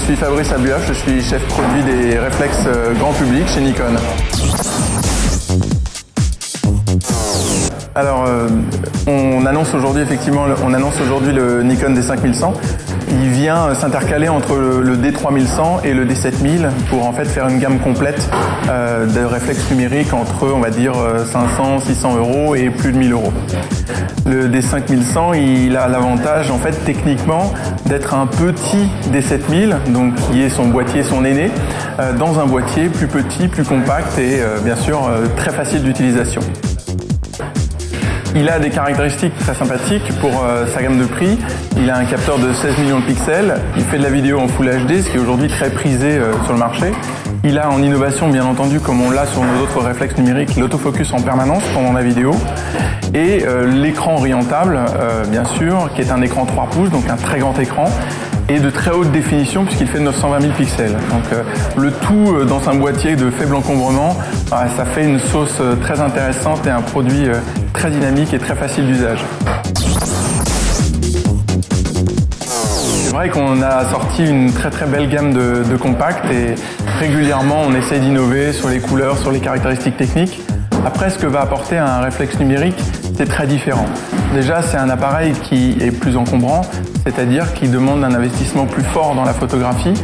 suis Fabrice Abuaf, je suis chef produit des réflexes grand public chez Nikon. Alors, on annonce aujourd'hui le Nikon D5100. Il vient s'intercaler entre le D3100 et le D7000 pour en fait faire une gamme complète de réflexes numériques entre, on va dire, 500, 600 euros et plus de 1000 euros. Le D5100, il a l'avantage, en fait, techniquement, d'être un petit D7000, donc qui est son boîtier, son aîné, dans un boîtier plus petit, plus compact et bien sûr très facile d'utilisation. Il a des caractéristiques très sympathiques pour sa gamme de prix. Il a un capteur de 16 millions de pixels. Il fait de la vidéo en Full HD, ce qui est aujourd'hui très prisé sur le marché. Il a en innovation, bien entendu, comme on l'a sur nos autres réflexes numériques, l'autofocus en permanence pendant la vidéo. Et l'écran orientable, bien sûr, qui est un écran 3 pouces, donc un très grand écran. Et de très haute définition puisqu'il fait 920 000 pixels. Donc le tout dans un boîtier de faible encombrement, ça fait une sauce très intéressante et un produit très dynamique et très facile d'usage. C'est vrai qu'on a sorti une très très belle gamme de compacts et régulièrement on essaie d'innover sur les couleurs, sur les caractéristiques techniques. Après, ce que va apporter un réflexe numérique, c'est très différent. Déjà, c'est un appareil qui est plus encombrant, c'est-à-dire qui demande un investissement plus fort dans la photographie,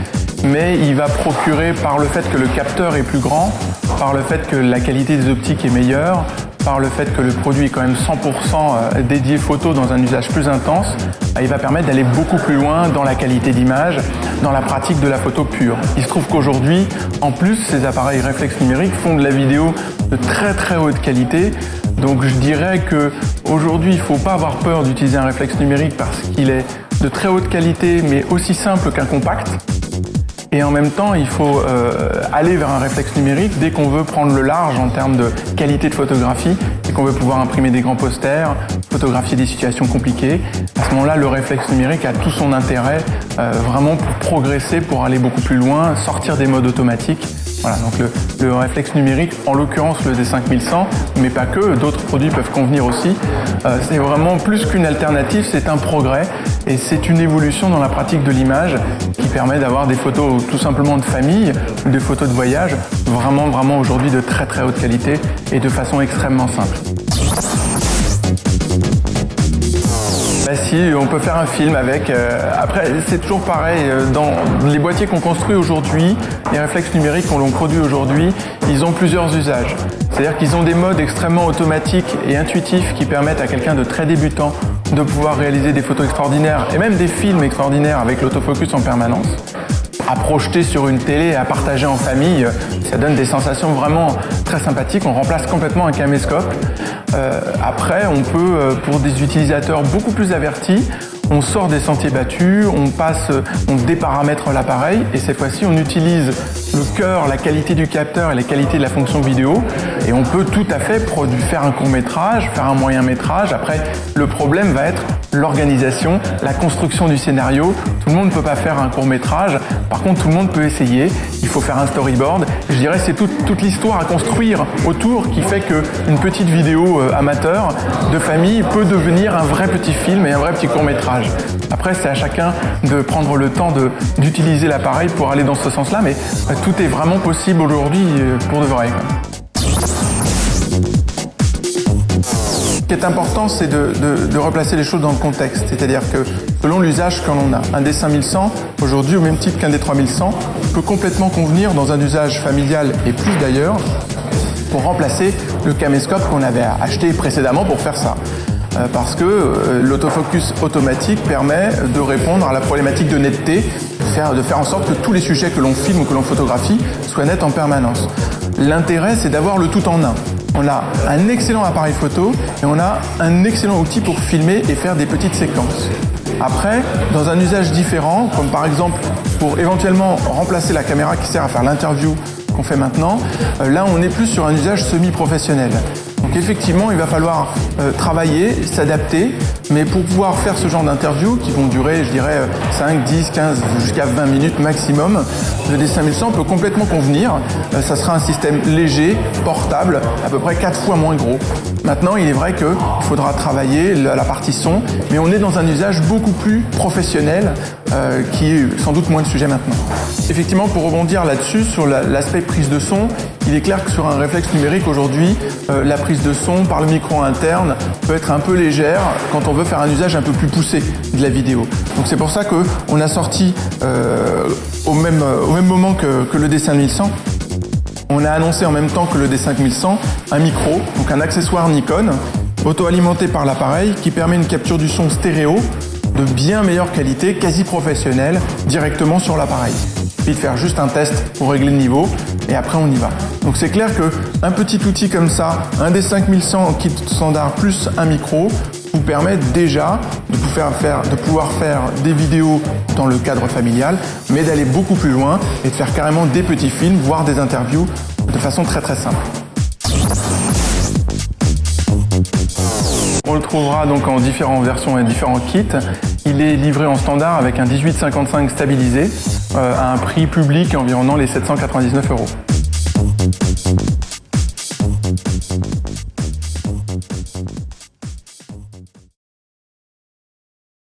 mais il va procurer, par le fait que le capteur est plus grand, par le fait que la qualité des optiques est meilleure, par le fait que le produit est quand même 100% dédié photo dans un usage plus intense, il va permettre d'aller beaucoup plus loin dans la qualité d'image, dans la pratique de la photo pure. Il se trouve qu'aujourd'hui, en plus, ces appareils réflexes numériques font de la vidéo de très très haute qualité. Donc je dirais qu'aujourd'hui, il ne faut pas avoir peur d'utiliser un réflexe numérique parce qu'il est de très haute qualité, mais aussi simple qu'un compact. Et en même temps, il faut aller vers un réflexe numérique dès qu'on veut prendre le large en termes de qualité de photographie et qu'on veut pouvoir imprimer des grands posters, photographier des situations compliquées. À ce moment-là, le réflexe numérique a tout son intérêt vraiment pour progresser, pour aller beaucoup plus loin, sortir des modes automatiques. Voilà, donc le réflexe numérique, en l'occurrence le D5100, mais pas que, d'autres produits peuvent convenir aussi. C'est vraiment plus qu'une alternative, c'est un progrès et c'est une évolution dans la pratique de l'image qui permet d'avoir des photos tout simplement de famille, des photos de voyage, vraiment aujourd'hui de très très haute qualité et de façon extrêmement simple. Si, on peut faire un film avec. Après, c'est toujours pareil. Dans les boîtiers qu'on construit aujourd'hui, les réflexes numériques qu'on produit aujourd'hui, ils ont plusieurs usages. C'est-à-dire qu'ils ont des modes extrêmement automatiques et intuitifs qui permettent à quelqu'un de très débutant de pouvoir réaliser des photos extraordinaires et même des films extraordinaires avec l'autofocus en permanence. À projeter sur une télé et à partager en famille, ça donne des sensations vraiment très sympathiques. On remplace complètement un caméscope. Après, on peut, pour des utilisateurs beaucoup plus avertis, on sort des sentiers battus, on déparamètre l'appareil et cette fois-ci on utilise le cœur, la qualité du capteur et la qualité de la fonction vidéo et on peut tout à fait faire un court-métrage, faire un moyen-métrage. Après, le problème va être l'organisation, la construction du scénario. Tout le monde ne peut pas faire un court-métrage, par contre tout le monde peut essayer. Il faut faire un storyboard. Je dirais que c'est toute l'histoire à construire autour qui fait qu'une petite vidéo amateur de famille peut devenir un vrai petit film et un vrai petit court-métrage. Après, c'est à chacun de prendre le temps d'utiliser l'appareil pour aller dans ce sens-là, mais tout est vraiment possible aujourd'hui pour de vrai. Ce qui est important, c'est de replacer les choses dans le contexte. C'est-à-dire que selon l'usage que l'on a, un D5100, aujourd'hui, au même titre qu'un D3100, peut complètement convenir dans un usage familial et plus d'ailleurs, pour remplacer le caméscope qu'on avait acheté précédemment pour faire ça. Parce que l'autofocus automatique permet de répondre à la problématique de netteté, de faire en sorte que tous les sujets que l'on filme ou que l'on photographie soient nets en permanence. L'intérêt, c'est d'avoir le tout en un. On a un excellent appareil photo et on a un excellent outil pour filmer et faire des petites séquences. Après, dans un usage différent, comme par exemple pour éventuellement remplacer la caméra qui sert à faire l'interview qu'on fait maintenant, là on est plus sur un usage semi-professionnel. Donc effectivement, il va falloir travailler, s'adapter, mais pour pouvoir faire ce genre d'interviews qui vont durer, je dirais, 5, 10, 15, jusqu'à 20 minutes maximum, le D5100 peut complètement convenir. Ça sera un système léger, portable, à peu près 4 fois moins gros. Maintenant, il est vrai qu'il faudra travailler la partie son, mais on est dans un usage beaucoup plus professionnel qui est sans doute moins le sujet maintenant. Effectivement, pour rebondir là-dessus, sur l'aspect prise de son, il est clair que sur un réflexe numérique aujourd'hui, la prise de son par le micro interne peut être un peu légère quand on veut faire un usage un peu plus poussé de la vidéo. Donc c'est pour ça qu'on a sorti au même moment que le D5100, on a annoncé en même temps que le D5100 un micro, donc un accessoire Nikon, auto-alimenté par l'appareil qui permet une capture du son stéréo de bien meilleure qualité, quasi professionnelle, directement sur l'appareil. Il suffit de faire juste un test pour régler le niveau et après on y va. Donc c'est clair qu'un petit outil comme ça, un D5100 en kit standard plus un micro, vous permet déjà de pouvoir faire des vidéos dans le cadre familial, mais d'aller beaucoup plus loin et de faire carrément des petits films, voire des interviews de façon très très simple. On le trouvera donc en différentes versions et différents kits. Il est livré en standard avec un 1855 stabilisé à un prix public environnant les 799 €.